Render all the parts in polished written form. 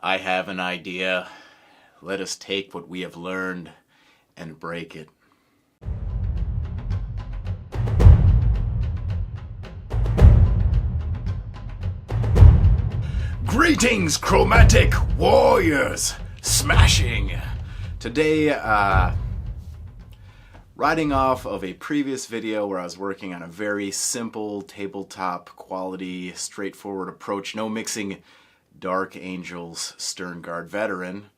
I have an idea. Let us take what we have learned and break it. Greetings, Chromatic Warriors! Smashing! Today, riding off of a previous video where I was working on a very simple tabletop quality, straightforward approach, no mixing Dark Angel's Sternguard Veteran,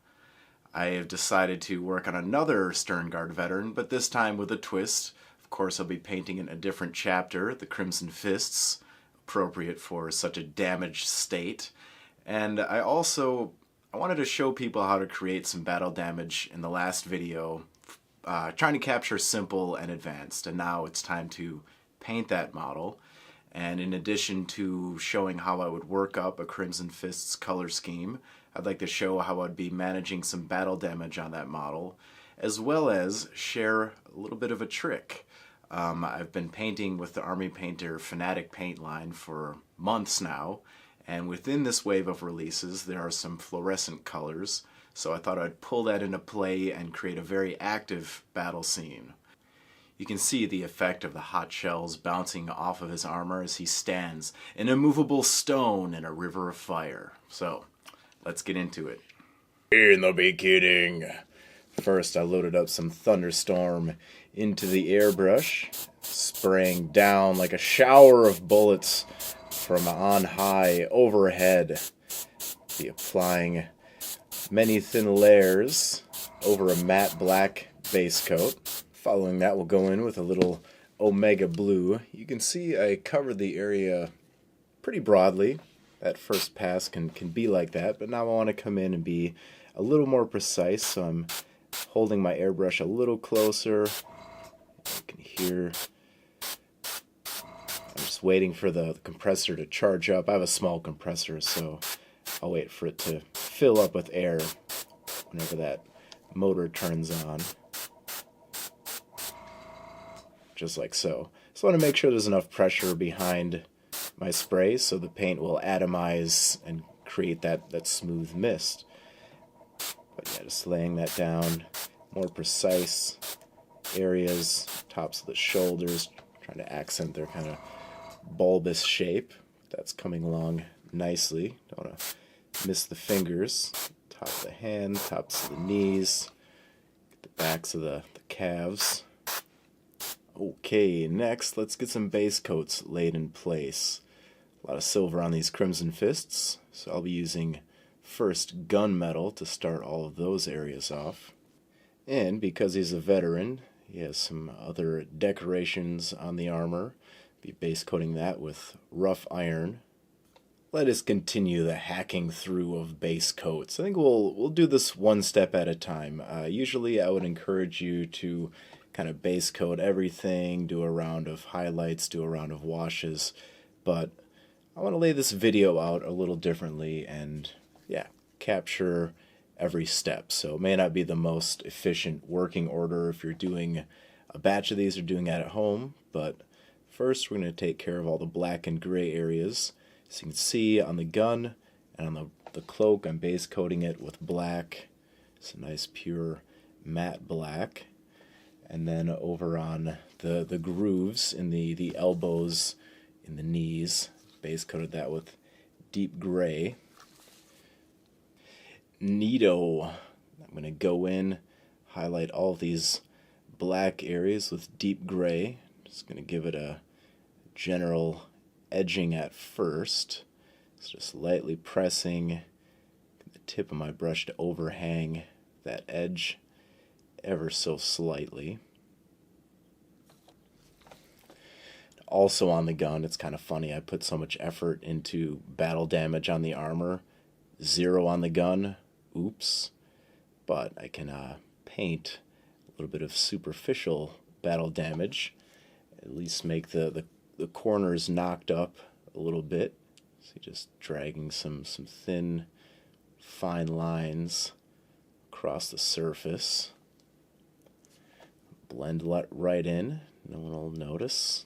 I have decided to work on another Sternguard Veteran, but this time with a twist. Of course, I'll be painting in a different chapter, the Crimson Fists, appropriate for such a damaged state. And I wanted to show people how to create some battle damage in the last video, trying to capture simple and advanced, and now it's time to paint that model. And in addition to showing how I would work up a Crimson Fists color scheme, I'd like to show how I'd be managing some battle damage on that model, as well as share a little bit of a trick. I've been painting with the Army Painter Fanatic paint line for months now, and within this wave of releases there are some fluorescent colors, so I thought I'd pull that into play and create a very active battle scene. You can see the effect of the hot shells bouncing off of his armor as he stands, an immovable stone in a river of fire. So, let's get into it. In the beginning, first I loaded up some Thunderstorm into the airbrush, spraying down like a shower of bullets from on high overhead. Be applying many thin layers over a matte black base coat. Following that, we'll go in with a little Omega Blue. You can see I covered the area pretty broadly. That first pass can be like that, but now I want to come in and be a little more precise, so I'm holding my airbrush a little closer. You can hear I'm just waiting for the compressor to charge up. I have a small compressor, so I'll wait for it to fill up with air whenever that motor turns on. Just like so. So I want to make sure there's enough pressure behind my spray so the paint will atomize and create that smooth mist. But yeah, just laying that down, more precise areas, tops of the shoulders, trying to accent their kind of bulbous shape. That's coming along nicely. Don't want to miss the fingers. Top of the hand, tops of the knees, the backs of the calves. Okay, next let's get some base coats laid in place. A lot of silver on these Crimson Fists, so I'll be using first gunmetal to start all of those areas off. And because he's a veteran, he has some other decorations on the armor. Be base coating that with rough iron. Let us continue the hacking through of base coats. I think we'll do this one step at a time. Usually I would encourage you to kind of base coat everything, do a round of highlights, do a round of washes, but I want to lay this video out a little differently and yeah, capture every step. So it may not be the most efficient working order if you're doing a batch of these or doing that at home, but first we're going to take care of all the black and gray areas. So you can see on the gun and on the cloak I'm base coating it with black. It's a nice pure matte black. And then over on the grooves in the elbows, in the knees, base coated that with deep gray. Neato. I'm going to go in, highlight all of these black areas with deep gray. Just going to give it a general edging at first. So just lightly pressing the tip of my brush to overhang that edge ever so slightly. Also on the gun, it's kind of funny, I put so much effort into battle damage on the armor. 0 on the gun, oops. But I can paint a little bit of superficial battle damage, at least make the corners knocked up a little bit. So just dragging some thin, fine lines across the surface. Blend right in, no one will notice.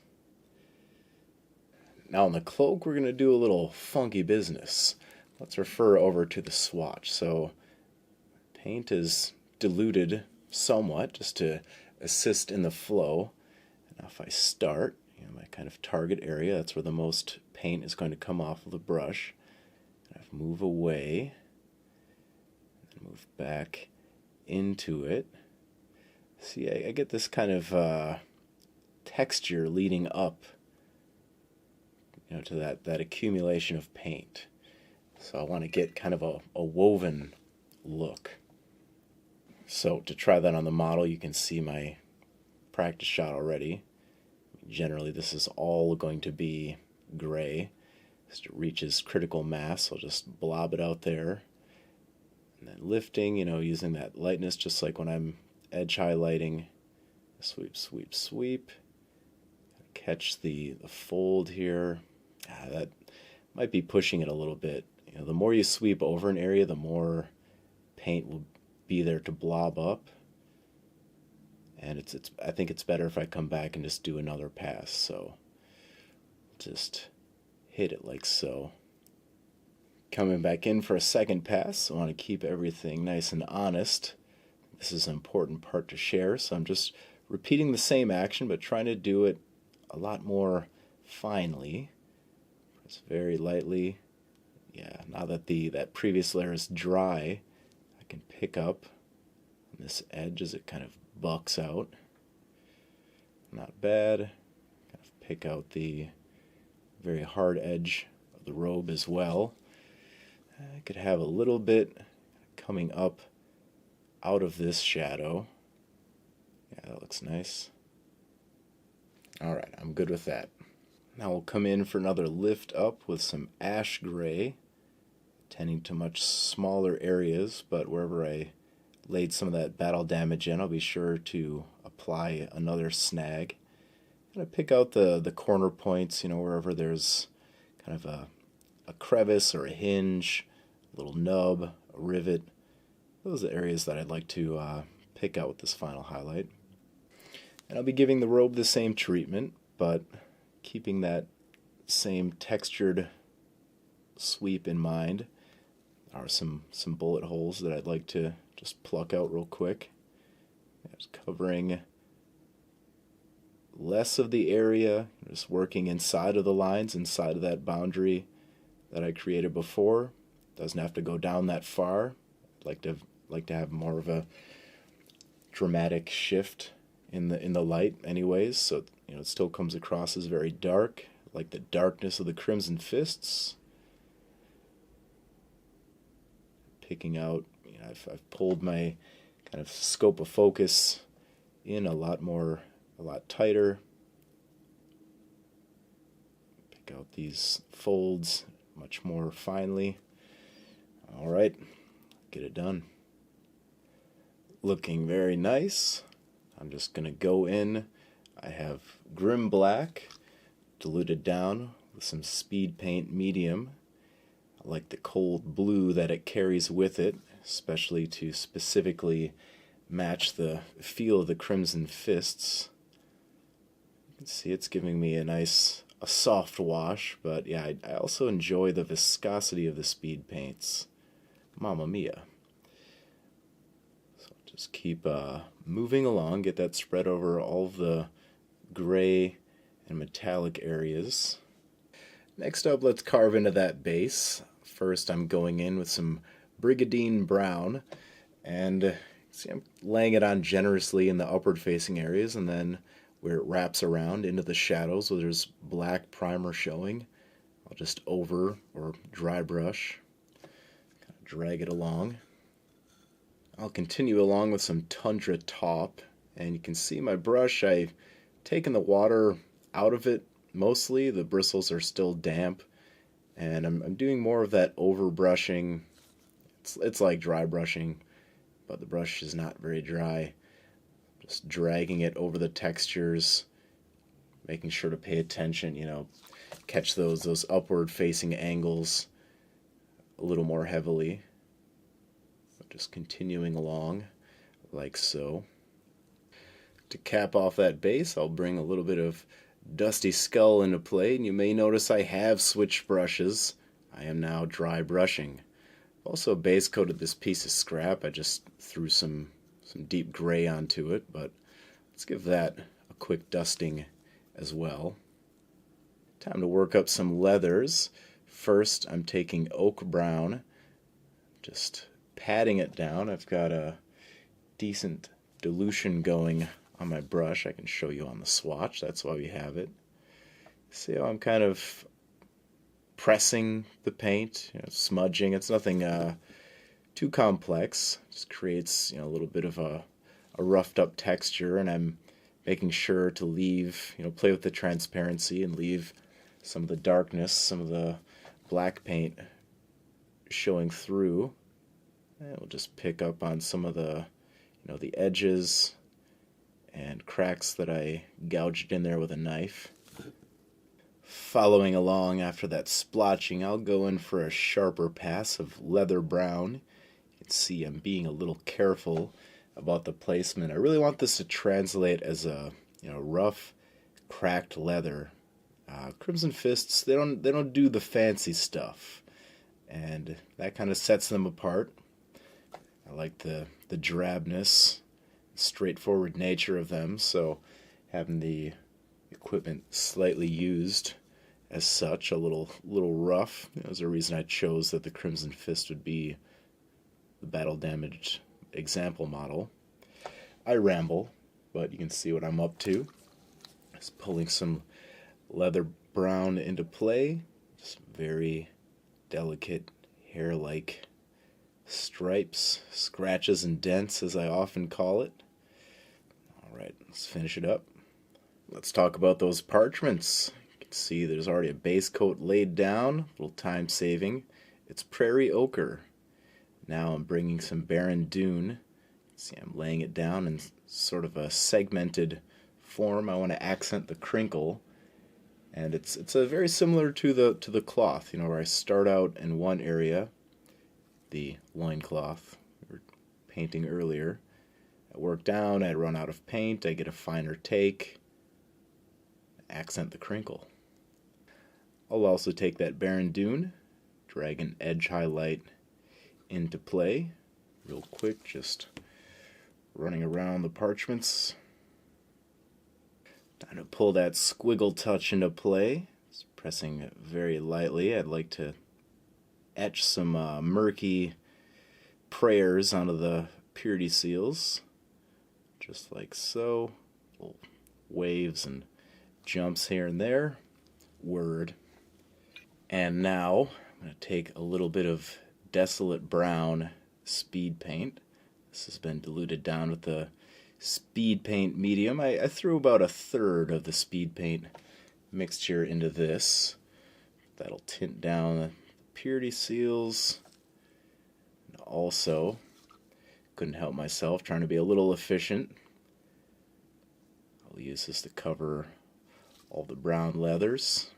Now on the cloak we're going to do a little funky business. let's refer over to the swatch. So paint is diluted somewhat just to assist in the flow. Now if I start, my kind of target area, that's where the most paint is going to come off of the brush. And I move away, and move back into it. See, I get this kind of texture leading up, to that accumulation of paint. So I want to get kind of a woven look. So to try that on the model, you can see my practice shot already. Generally, this is all going to be gray. As it reaches critical mass, I'll just blob it out there. And then lifting, using that lightness, just like when I'm edge highlighting. Sweep, sweep, sweep. Catch the fold here. That might be pushing it a little bit. The more you sweep over an area, the more paint will be there to blob up. And I think it's better if I come back and just do another pass. So just hit it like so. Coming back in for a second pass, I want to keep everything nice and honest. This is an important part to share, so I'm just repeating the same action, but trying to do it a lot more finely. Press very lightly. Yeah, now that that previous layer is dry, I can pick up on this edge as it kind of bucks out. Not bad. Kind of pick out the very hard edge of the robe as well. I could have a little bit coming up out of this shadow. Yeah, that looks nice. Alright, I'm good with that. Now we'll come in for another lift up with some ash gray, tending to much smaller areas, but wherever I laid some of that battle damage in, I'll be sure to apply another snag. I'm going to pick out the corner points, wherever there's kind of a crevice or a hinge, a little nub, a rivet. Those are the areas that I'd like to pick out with this final highlight. And I'll be giving the robe the same treatment, but keeping that same textured sweep in mind. There are some bullet holes that I'd like to just pluck out real quick. Just covering less of the area, just working inside of the lines, inside of that boundary that I created before. Doesn't have to go down that far. I'd like to have more of a dramatic shift in the light anyways, so it still comes across as very dark, like the darkness of the Crimson Fists. Picking out, I've pulled my kind of scope of focus in a lot tighter. Pick out these folds much more finely. Alright, get it done. Looking very nice. I'm just going to go in. I have Grim Black diluted down with some Speed Paint Medium. I like the cold blue that it carries with it, especially to specifically match the feel of the Crimson Fists. You can see it's giving me a soft wash, but yeah, I also enjoy the viscosity of the Speed Paints. Mamma mia. So just keep moving along, get that spread over all of the gray and metallic areas. Next up, let's carve into that base. First, I'm going in with some Brigadine Brown, and see, I'm laying it on generously in the upward-facing areas, and then where it wraps around into the shadows, where there's black primer showing, I'll just over or dry brush, kind of drag it along. I'll continue along with some Tundra Taupe, and you can see my brush, I've taken the water out of it mostly. The bristles are still damp, and I'm doing more of that over brushing. It's like dry brushing, but the brush is not very dry. Just dragging it over the textures, making sure to pay attention, catch those upward facing angles a little more heavily. Just continuing along like so. To cap off that base, I'll bring a little bit of Dusty Skull into play, and you may notice I have switched brushes. I I am now dry brushing. Also base coated this piece of scrap. I just threw some deep gray onto it, but let's give that a quick dusting as well. Time to work up some leathers. First, I'm taking oak brown, just patting it down. I've got a decent dilution going on my brush. I can show you on the swatch. That's why we have it. See how I'm kind of pressing the paint, smudging. It's nothing too complex. Just creates a little bit of a roughed up texture, and I'm making sure to leave, play with the transparency and leave some of the darkness, some of the black paint showing through. And we'll just pick up on some of the, the edges and cracks that I gouged in there with a knife. Following along after that splotching, I'll go in for a sharper pass of leather brown. You can see I'm being a little careful about the placement. I really want this to translate as a rough, cracked leather. Crimson Fists, they don't do the fancy stuff, and that kind of sets them apart. I like the drabness, straightforward nature of them, so having the equipment slightly used as such, a little rough. There's a reason I chose that the Crimson Fist would be the battle damaged example model. I ramble, but you can see what I'm up to. Just pulling some leather brown into play. Just very delicate hair-like stripes, scratches, and dents, as I often call it. Alright, let's finish it up. Let's talk about those parchments. You can see there's already a base coat laid down, a little time saving. It's Prarie Ochre. Now I'm bringing some Barren Dune. See, I'm laying it down in sort of a segmented form. I want to accent the crinkle, and it's a very similar to the cloth. Where I start out in one area, the loincloth we were painting earlier. I work down, I run out of paint, I get a finer take, accent the crinkle. I'll also take that Barren Dune, drag an edge highlight into play, real quick, just running around the parchments. Time to pull that squiggle touch into play, just pressing very lightly. I'd like to etch some murky prayers onto the purity seals, just like so. Little waves and jumps here and there. Word. And now I'm going to take a little bit of Desolate Brown speed paint. This has been diluted down with the speed paint medium. I threw about a third of the speed paint mixture into this. That'll tint down the purity seals. And also, couldn't help myself, trying to be a little efficient. I'll use this to cover all the brown leathers.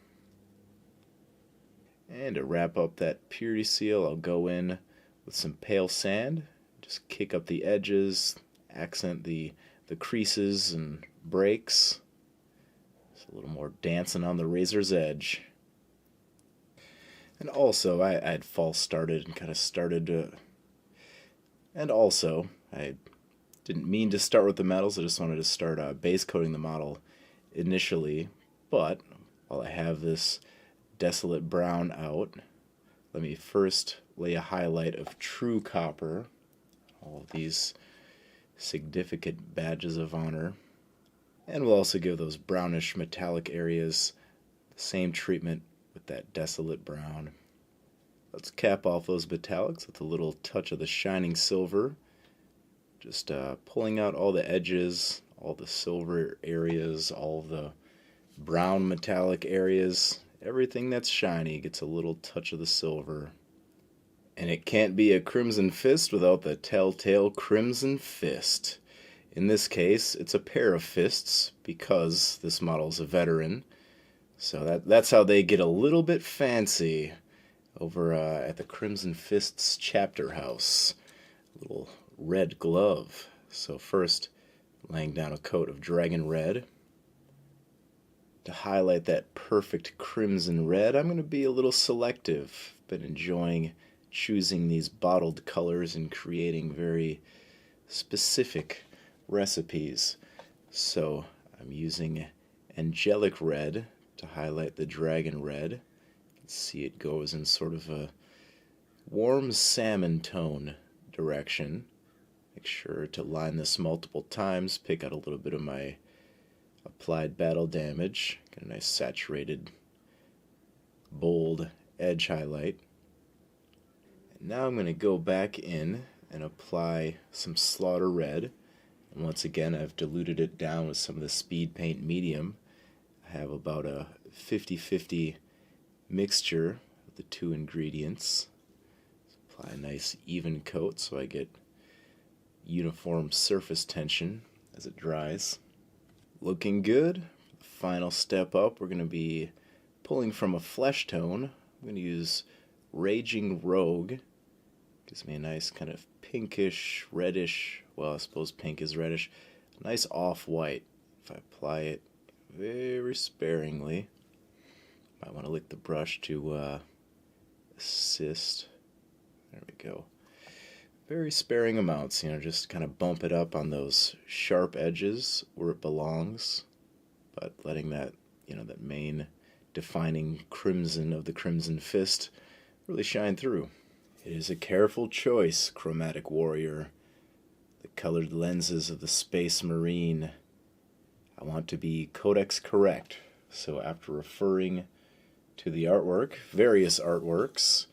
And to wrap up that purity seal, I'll go in with some pale sand. Just kick up the edges, accent the creases and breaks. Just a little more dancing on the razor's edge. And also, I had false started and kind of started to... And also, I didn't mean to start with the metals. I just wanted to start base coating the model initially. But while I have this Desolate Brown out, let me first lay a highlight of true copper. All of these significant badges of honor. And we'll also give those brownish metallic areas the same treatment with that Desolate Brown. Let's cap off those metallics with a little touch of the shining silver. Just pulling out all the edges, all the silver areas, all the brown metallic areas. Everything that's shiny gets a little touch of the silver. And it can't be a Crimson Fist without the telltale Crimson Fist. In this case, it's a pair of fists because this model's a veteran. So that's how they get a little bit fancy over at the Crimson Fists chapter house. A little red glove. So first, laying down a coat of dragon red. To highlight that perfect crimson red, I'm going to be a little selective. been enjoying choosing these bottled colors and creating very specific recipes. So I'm using Angelic red to highlight the dragon red. You can see it goes in sort of a warm salmon tone direction. Make sure to line this multiple times, pick out a little bit of my applied battle damage, get a nice saturated, bold edge highlight. And now I'm going to go back in and apply some Slaughter Red. And once again, I've diluted it down with some of the Speed Paint Medium. I have about a 50-50 mixture of the two ingredients. Apply a nice even coat so I get uniform surface tension as it dries. Looking good. Final step up, we're going to be pulling from a flesh tone. I'm going to use Raging Rogue. Gives me a nice kind of pinkish, reddish, well, I suppose pink is reddish, nice off-white. If I apply it very sparingly, might want to lick the brush to assist. There we go. Very sparing amounts, just kind of bump it up on those sharp edges where it belongs, but letting that, that main defining crimson of the Crimson Fist really shine through. It is a careful choice, Chromatic Warrior. The colored lenses of the Space Marine. I want to be codex correct, so after referring to the artwork, various artworks,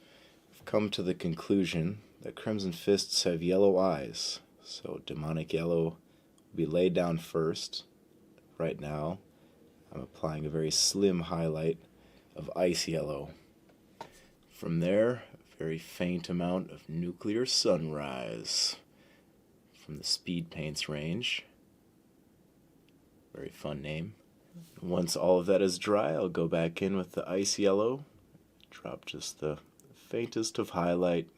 I've come to the conclusion that Crimson Fists have yellow eyes, so Daemonic Yellow will be laid down first. Right now, I'm applying a very slim highlight of Ice Yellow. From there, a very faint amount of Nuclear Sunrise from the Speedpaints range. Very fun name. Once all of that is dry, I'll go back in with the Ice Yellow, drop just the faintest of highlight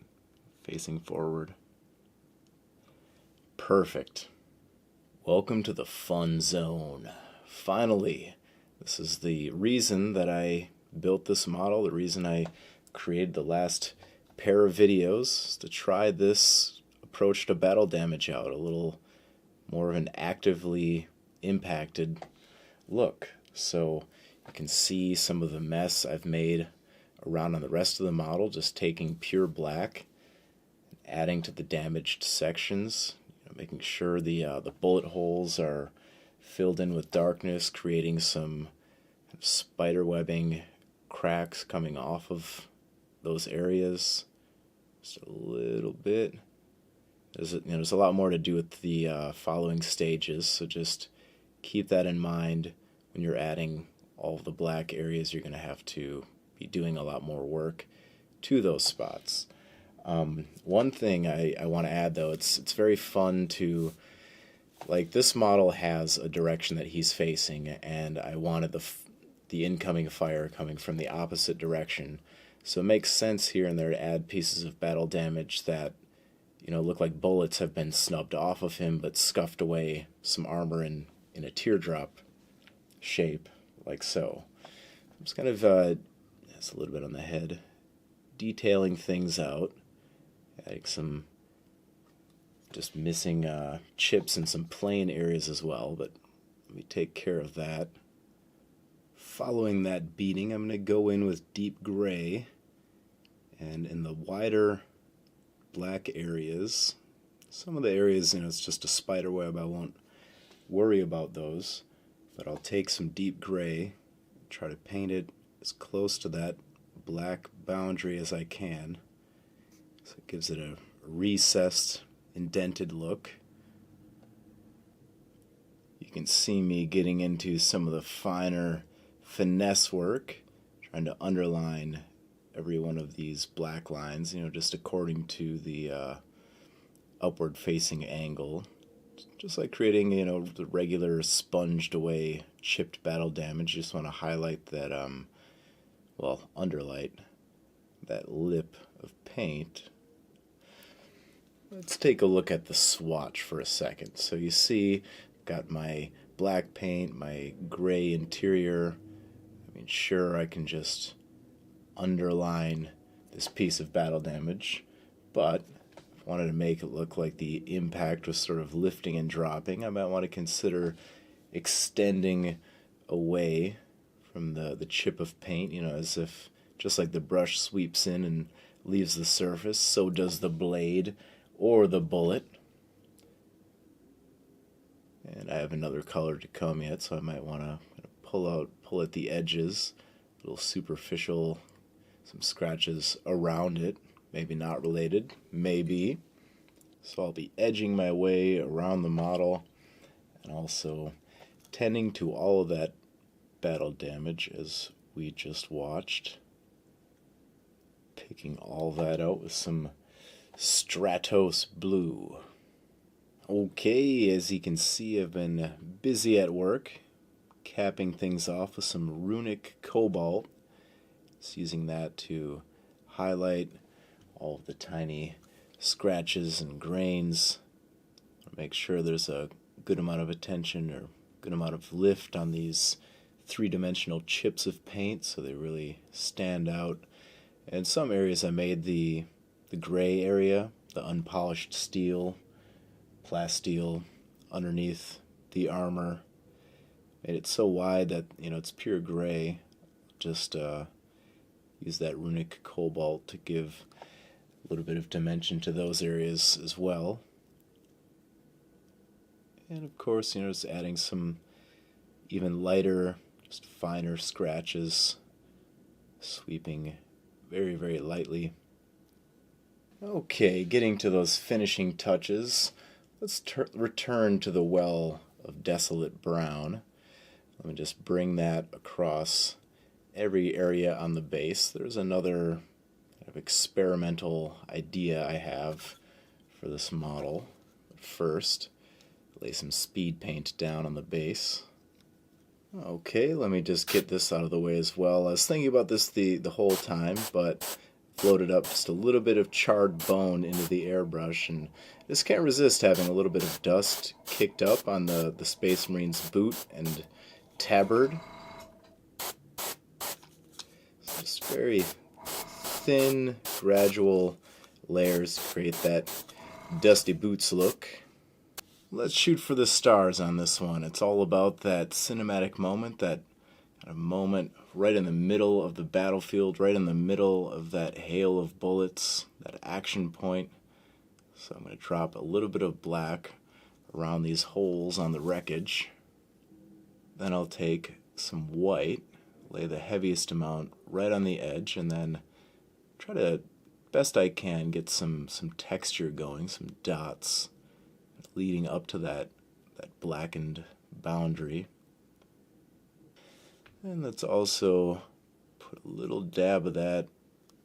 facing forward. Perfect. Welcome to the fun zone. Finally, this is the reason that I built this model, the reason I created the last pair of videos, is to try this approach to battle damage out, a little more of an actively impacted look. So you can see some of the mess I've made around on the rest of the model, just taking pure black, adding to the damaged sections, making sure the bullet holes are filled in with darkness, creating some spider webbing cracks coming off of those areas. Just a little bit. There's a lot more to do with the following stages, so just keep that in mind when you're adding all of the black areas. You're going to have to be doing a lot more work to those spots. One thing I want to add, though, it's very fun to, like, this model has a direction that he's facing, and I wanted the incoming fire coming from the opposite direction. So it makes sense here and there to add pieces of battle damage that, look like bullets have been snubbed off of him, but scuffed away some armor in a teardrop shape, like so. I'm just kind of, that's a little bit on the head, detailing things out. Adding some just missing chips in some plain areas as well, but let me take care of that. Following that beating, I'm going to go in with deep gray, and in the wider black areas, some of the areas, it's just a spider web, I won't worry about those, but I'll take some deep gray, try to paint it as close to that black boundary as I can. So it gives it a recessed, indented look. You can see me getting into some of the finer finesse work, trying to underline every one of these black lines, just according to the upward facing angle. Just like creating, the regular sponged away chipped battle damage. You just want to highlight that, underlight that lip of paint. Let's take a look at the swatch for a second. So you see, got my black paint, my gray interior. Sure, I can just underline this piece of battle damage, but if I wanted to make it look like the impact was sort of lifting and dropping, I might want to consider extending away from the chip of paint, as if just like the brush sweeps in and leaves the surface, so does the blade or the bullet. And I have another color to come yet, so I might want to pull at the edges, a little superficial, some scratches around it, maybe not related, maybe. So I'll be edging my way around the model and also tending to all of that battle damage as we just watched. Picking all that out with some Stratos blue. Okay, as you can see, I've been busy at work, capping things off with some Runic Cobalt. Just using that to highlight all of the tiny scratches and grains. Make sure there's a good amount of attention or good amount of lift on these three-dimensional chips of paint so they really stand out. In some areas I made the gray area, the unpolished steel, plasteel underneath the armor. Made it so wide that it's pure gray. Just use that Runic Cobalt to give a little bit of dimension to those areas as well. And of course, just adding some even lighter, just finer scratches, sweeping very, very lightly. Okay, getting to those finishing touches, let's return to the well of Desolate Brown. Let me just bring that across every area on the base. There's another kind of experimental idea I have for this model. First, lay some speed paint down on the base. Okay, let me just get this out of the way as well. I was thinking about this the whole time, but floated up just a little bit of charred bone into the airbrush, and just can't resist having a little bit of dust kicked up on the Space Marine's boot and tabard. So just very thin, gradual layers to create that dusty boots look. Let's shoot for the stars on this one. It's all about that cinematic moment, that kind of moment right in the middle of the battlefield, right in the middle of that hail of bullets, that action point. So I'm going to drop a little bit of black around these holes on the wreckage. Then I'll take some white, lay the heaviest amount right on the edge, and then try to, best I can, get some texture going, some dots leading up to that blackened boundary. And let's also put a little dab of that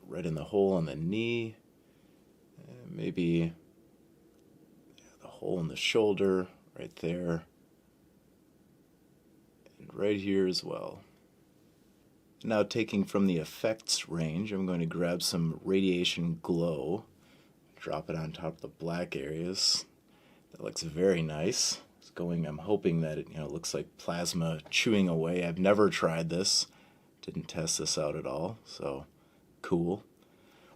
right in the hole on the knee, and maybe the hole in the shoulder right there, and right here as well. Now, taking from the effects range, I'm going to grab some radiation glow, drop it on top of the black areas. That looks very nice. It's going, I'm hoping that it looks like plasma chewing away. I've never tried this. Didn't test this out at all. So cool.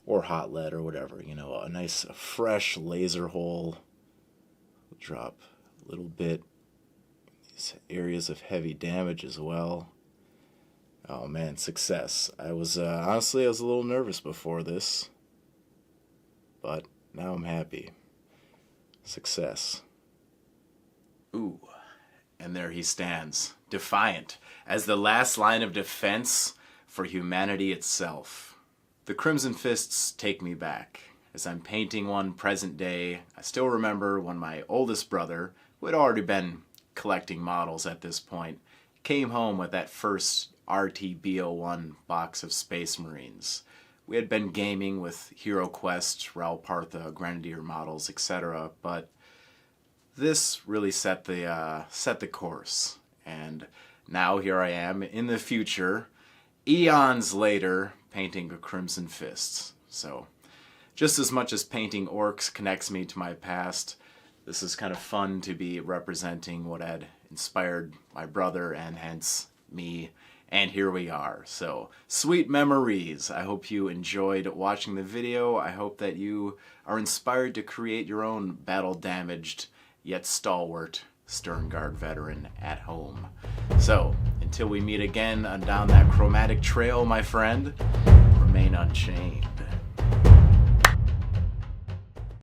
Or hot lead or whatever. A nice fresh laser hole. We'll drop a little bit. These areas of heavy damage as well. Oh man, success. I was honestly, I was a little nervous before this. But now I'm happy. Success. Ooh, and there he stands, defiant, as the last line of defense for humanity itself. The Crimson Fists take me back. As I'm painting one present day, I still remember when my oldest brother, who had already been collecting models at this point, came home with that first RTB01 box of Space Marines. We had been gaming with Hero Quest, Ral Partha, Grenadier models, etc., but this really set the course. And now here I am in the future, eons later, painting a Crimson Fists. So just as much as painting orcs connects me to my past, this is kind of fun to be representing what had inspired my brother and hence me And here we are. So, sweet memories. I hope you enjoyed watching the video. I hope that you are inspired to create your own battle-damaged, yet stalwart Sternguard veteran at home. So, until we meet again down that chromatic trail, my friend, remain unchained.